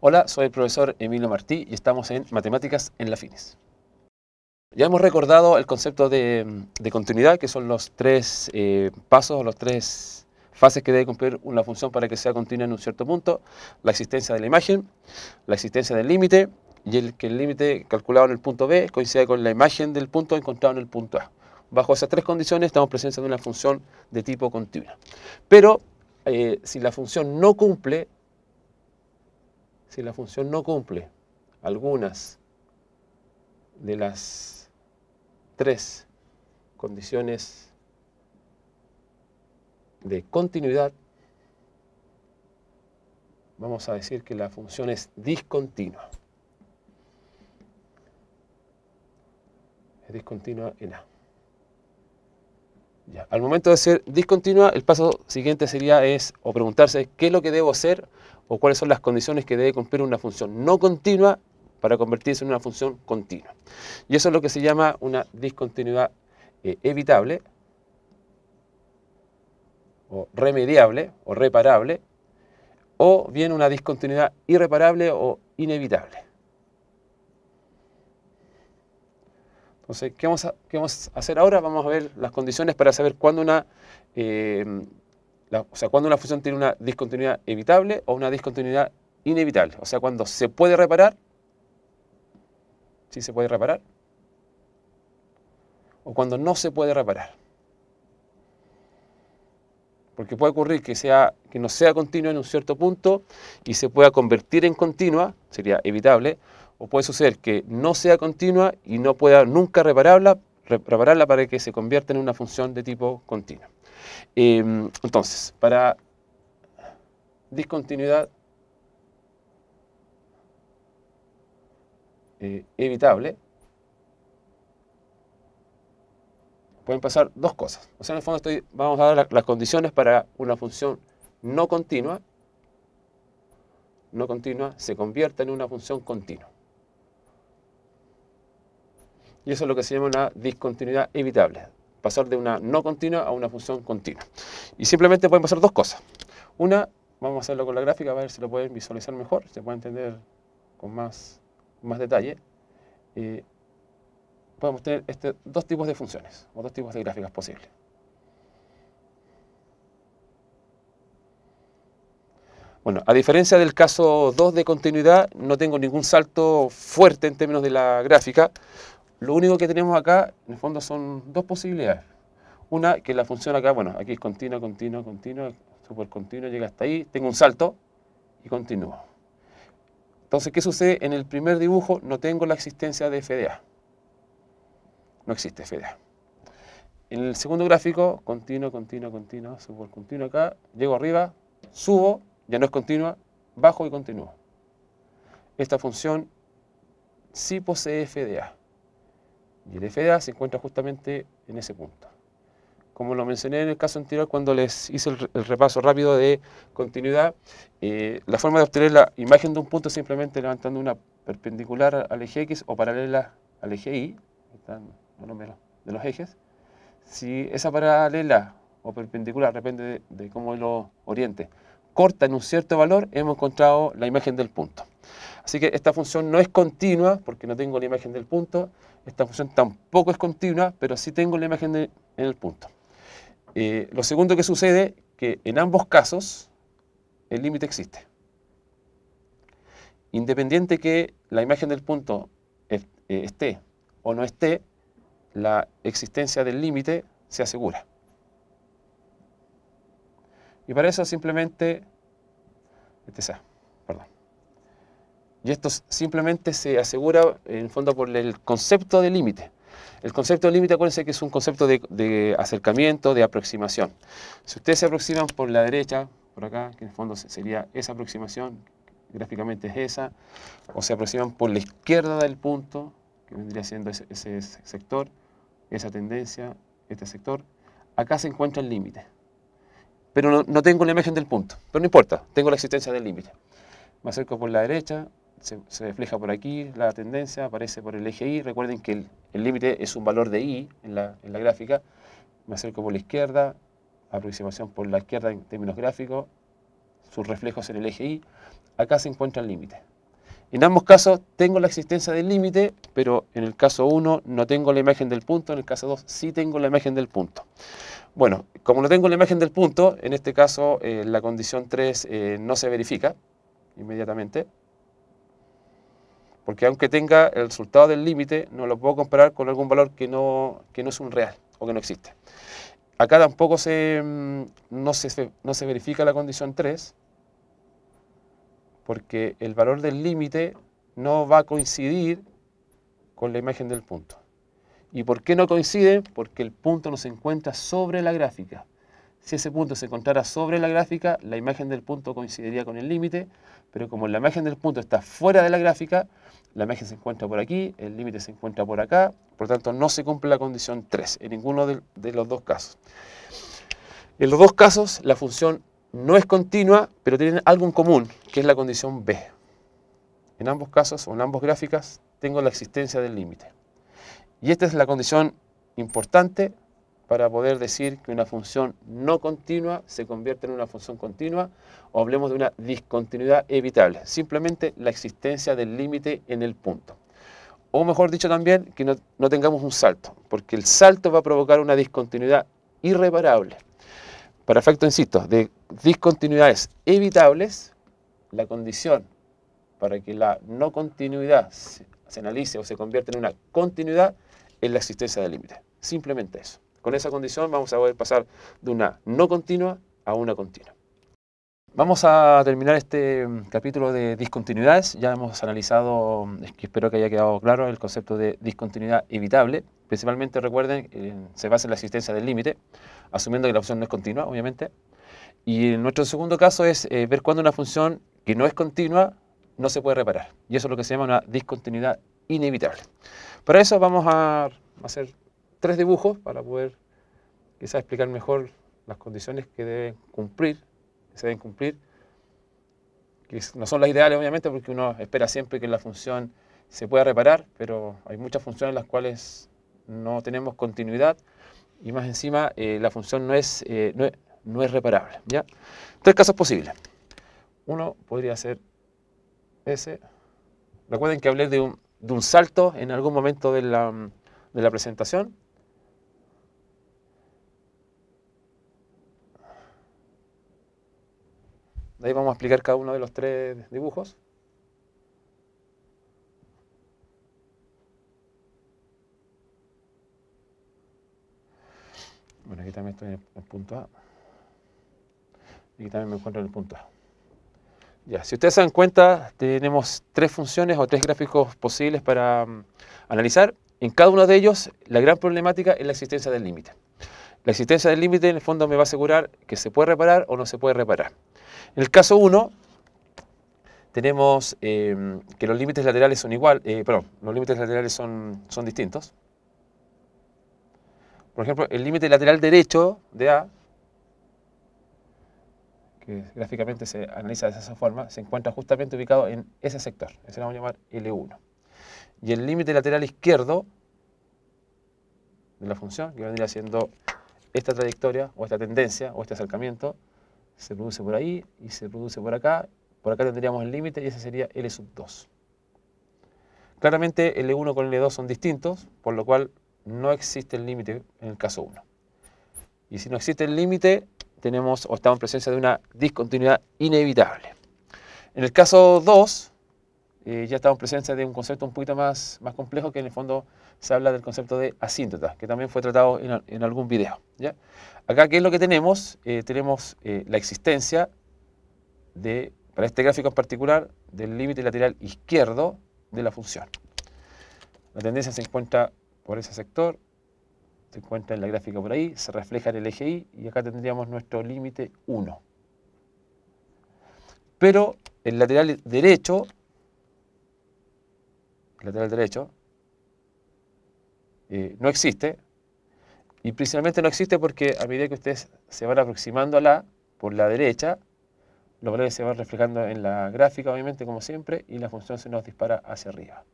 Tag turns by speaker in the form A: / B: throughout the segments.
A: Hola, soy el profesor Emilio Martí y estamos en Matemáticas en la FINES. Ya hemos recordado el concepto de continuidad, que son los tres pasos, los tres fases que debe cumplir una función para que sea continua en un cierto punto: la existencia de la imagen, la existencia del límite y que el límite calculado en el punto B coincida con la imagen del punto encontrado en el punto A. Bajo esas tres condiciones estamos presencia de una función de tipo continua. Pero si la función no cumple algunas de las tres condiciones de continuidad, vamos a decir que la función es discontinua. Es discontinua en A. Ya. Al momento de ser discontinua, el paso siguiente sería o preguntarse qué es lo que debo hacer o cuáles son las condiciones que debe cumplir una función no continua para convertirse en una función continua. Y eso es lo que se llama una discontinuidad evitable, o remediable, o reparable, o bien una discontinuidad irreparable o inevitable. Entonces, ¿qué vamos a hacer ahora? Vamos a ver las condiciones para saber cuándo cuándo una función tiene una discontinuidad evitable o una discontinuidad inevitable. O sea, cuando se puede reparar, sí se puede reparar, o cuando no se puede reparar. Porque puede ocurrir que no sea continua en un cierto punto y se pueda convertir en continua, sería evitable, o puede suceder que no sea continua y no pueda nunca repararla para que se convierta en una función de tipo continua. Entonces, para discontinuidad evitable, pueden pasar dos cosas. O sea, en el fondo vamos a dar las condiciones para una función no continua se convierta en una función continua. Y eso es lo que se llama una discontinuidad evitable. Pasar de una no continua a una función continua. Y simplemente pueden pasar dos cosas. Una, vamos a hacerlo con la gráfica, a ver si lo pueden visualizar mejor, se puede entender con más detalle. Podemos tener dos tipos de funciones, o dos tipos de gráficas posibles. Bueno, a diferencia del caso 2 de continuidad, no tengo ningún salto fuerte en términos de la gráfica. Lo único que tenemos acá, en el fondo, son dos posibilidades. Una, que la función acá, bueno, aquí es continua, súper continua, llega hasta ahí, tengo un salto y continúo. Entonces, ¿qué sucede? En el primer dibujo no tengo la existencia de f de A. No existe f de A. En el segundo gráfico, continua, súper continua acá, llego arriba, subo, ya no es continua, bajo y continúo. Esta función sí posee f de A. Y el f de A se encuentra justamente en ese punto. Como lo mencioné en el caso anterior cuando les hice el repaso rápido de continuidad, la forma de obtener la imagen de un punto es simplemente levantando una perpendicular al eje X o paralela al eje Y, están los números de los ejes. Si esa paralela o perpendicular, depende de cómo lo oriente, corta en un cierto valor, hemos encontrado la imagen del punto. Así que esta función no es continua porque no tengo la imagen del punto. Esta función tampoco es continua, pero sí tengo la imagen en el punto. Lo segundo que sucede, que en ambos casos el límite existe. Independiente que la imagen del punto esté o no esté, la existencia del límite se asegura. Y para eso simplemente, y esto simplemente se asegura en el fondo por el concepto de límite. El concepto de límite, acuérdense que es un concepto de acercamiento, de aproximación. Si ustedes se aproximan por la derecha, por acá, que en el fondo sería esa aproximación, gráficamente es esa, o se aproximan por la izquierda del punto, que vendría siendo ese sector, esa tendencia, este sector, acá se encuentra el límite. Pero no tengo la imagen del punto, pero no importa, tengo la existencia del límite. Me acerco por la derecha, se refleja por aquí la tendencia, aparece por el eje Y. Recuerden que el límite es un valor de Y en la gráfica. Me acerco por la izquierda, aproximación por la izquierda en términos gráficos, sus reflejos en el eje Y, acá se encuentra el límite. En ambos casos tengo la existencia del límite, pero en el caso 1 no tengo la imagen del punto, en el caso 2 sí tengo la imagen del punto. Bueno, como no tengo la imagen del punto, en este caso la condición 3 no se verifica inmediatamente, porque aunque tenga el resultado del límite, no lo puedo comparar con algún valor que no es un real o que no existe. Acá tampoco no se verifica la condición 3, porque el valor del límite no va a coincidir con la imagen del punto. ¿Y por qué no coincide? Porque el punto no se encuentra sobre la gráfica. Si ese punto se encontrara sobre la gráfica, la imagen del punto coincidiría con el límite, pero como la imagen del punto está fuera de la gráfica, la imagen se encuentra por aquí, el límite se encuentra por acá, por lo tanto no se cumple la condición 3 en ninguno de los dos casos. En los dos casos la función no es continua, pero tienen algo en común, que es la condición B. En ambos casos, o en ambas gráficas, tengo la existencia del límite. Y esta es la condición importante para poder decir que una función no continua se convierte en una función continua, o hablemos de una discontinuidad evitable, simplemente la existencia del límite en el punto. O mejor dicho también, que no tengamos un salto, porque el salto va a provocar una discontinuidad irreparable. Para efectos, insisto, de discontinuidades evitables, la condición para que la no continuidad se analice o se convierta en una continuidad es la existencia del límite. Simplemente eso. Con esa condición vamos a poder pasar de una no continua a una continua. Vamos a terminar este capítulo de discontinuidades. Ya hemos analizado, espero que haya quedado claro, el concepto de discontinuidad evitable. Principalmente, recuerden, se basa en la existencia del límite, asumiendo que la función no es continua, obviamente. Y en nuestro segundo caso es ver cuándo una función que no es continua no se puede reparar. Y eso es lo que se llama una discontinuidad inevitable. Para eso vamos a hacer 3 dibujos para poder quizás explicar mejor las condiciones que se deben cumplir, que no son las ideales obviamente, porque uno espera siempre que la función se pueda reparar, pero hay muchas funciones en las cuales no tenemos continuidad y más encima la función no es reparable, ¿ya? 3 casos posibles. Uno podría ser ese. Recuerden que hablé de un salto en algún momento de la presentación. De ahí vamos a explicar cada uno de los 3 dibujos. Bueno, aquí también estoy en el punto A. Y aquí también me encuentro en el punto A. Ya, si ustedes se dan cuenta, tenemos 3 funciones o 3 gráficos posibles para analizar. En cada uno de ellos, la gran problemática es la existencia del límite. La existencia del límite, en el fondo, me va a asegurar que se puede reparar o no se puede reparar. En el caso 1, tenemos que los límites laterales son los límites laterales son distintos. Por ejemplo, el límite lateral derecho de A, que gráficamente se analiza de esa forma, se encuentra justamente ubicado en ese sector. Ese lo vamos a llamar L1. Y el límite lateral izquierdo de la función, que vendría siendo esta trayectoria, o esta tendencia, o este acercamiento, se produce por ahí y se produce por acá. Por acá tendríamos el límite y ese sería L sub 2. Claramente L1 con L2 son distintos, por lo cual no existe el límite en el caso 1. Y si no existe el límite, estamos en presencia de una discontinuidad inevitable. En el caso 2, ya estamos en presencia de un concepto un poquito más complejo, que en el fondo se habla del concepto de asíntota, que también fue tratado en algún video, ¿ya? Acá, ¿qué es lo que tenemos? Tenemos la existencia para este gráfico en particular, del límite lateral izquierdo de la función. La tendencia se encuentra por ese sector, se encuentra en la gráfica por ahí, se refleja en el eje Y, y acá tendríamos nuestro límite 1. Pero el lateral derecho no existe, y principalmente no existe porque a medida que ustedes se van aproximando por la derecha, los valores se van reflejando en la gráfica, obviamente, como siempre, y la función se nos dispara hacia arriba.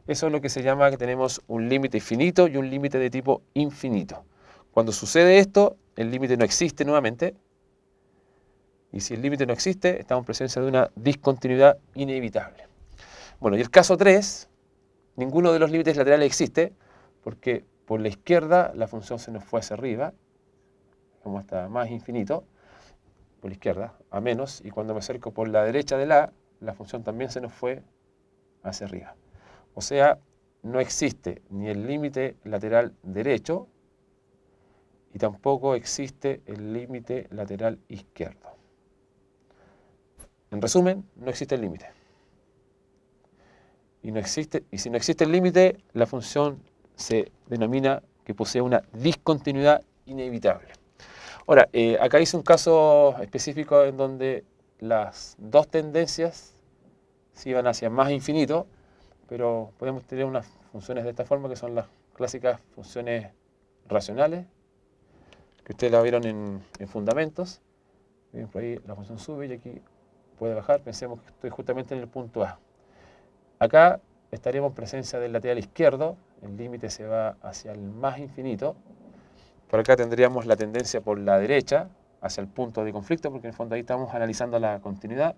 A: Eso es lo que se llama que tenemos un límite finito y un límite de tipo infinito. Cuando sucede esto, el límite no existe nuevamente Y si el límite no existe, estamos en presencia de una discontinuidad inevitable. Bueno, y el caso 3, ninguno de los límites laterales existe, porque por la izquierda la función se nos fue hacia arriba, como hasta más infinito, por la izquierda, a menos, y cuando me acerco por la derecha de la función también se nos fue hacia arriba. O sea, no existe ni el límite lateral derecho y tampoco existe el límite lateral izquierdo. En resumen, no existe el límite. Y si no existe el límite, la función se denomina que posee una discontinuidad inevitable. Ahora, acá hice un caso específico en donde las dos tendencias se iban hacia más infinito, pero podemos tener unas funciones de esta forma que son las clásicas funciones racionales, que ustedes la vieron en fundamentos. Bien, por ahí la función sube y aquí puede bajar. Pensemos que estoy justamente en el punto A. Acá estaríamos en presencia del lateral izquierdo, el límite se va hacia el más infinito. Por acá tendríamos la tendencia por la derecha, hacia el punto de conflicto, porque en el fondo ahí estamos analizando la continuidad.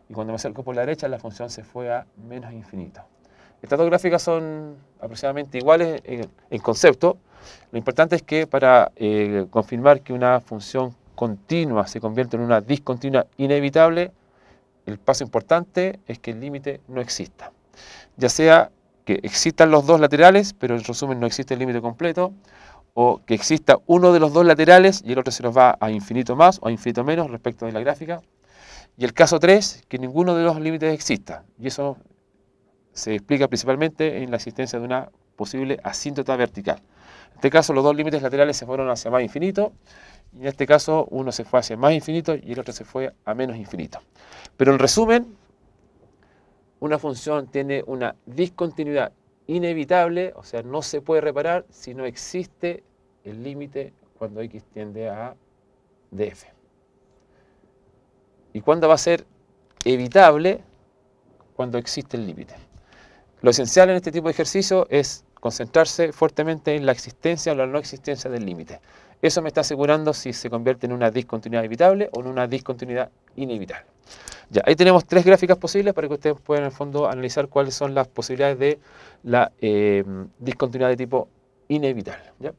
A: Y cuando me acerco por la derecha, la función se fue a menos infinito. Estas dos gráficas son aproximadamente iguales en concepto. Lo importante es que para confirmar que una función continua se convierte en una discontinua inevitable, el paso importante es que el límite no exista. Ya sea que existan los dos laterales, pero en resumen no existe el límite completo, o que exista uno de los dos laterales y el otro se nos va a infinito más o a infinito menos respecto de la gráfica. Y el caso 3, que ninguno de los límites exista. Y eso se explica principalmente en la existencia de una posible asíntota vertical. En este caso los dos límites laterales se fueron hacia más infinito, y en este caso uno se fue hacia más infinito y el otro se fue a menos infinito. Pero en resumen, una función tiene una discontinuidad inevitable, o sea, no se puede reparar si no existe el límite cuando x tiende a df. ¿Y cuándo va a ser evitable? Cuando existe el límite. Lo esencial en este tipo de ejercicio es concentrarse fuertemente en la existencia o la no existencia del límite. Eso me está asegurando si se convierte en una discontinuidad evitable o en una discontinuidad inevitable. Ya, ahí tenemos tres gráficas posibles para que ustedes puedan en el fondo analizar cuáles son las posibilidades de la discontinuidad de tipo inevitable. ¿Ya?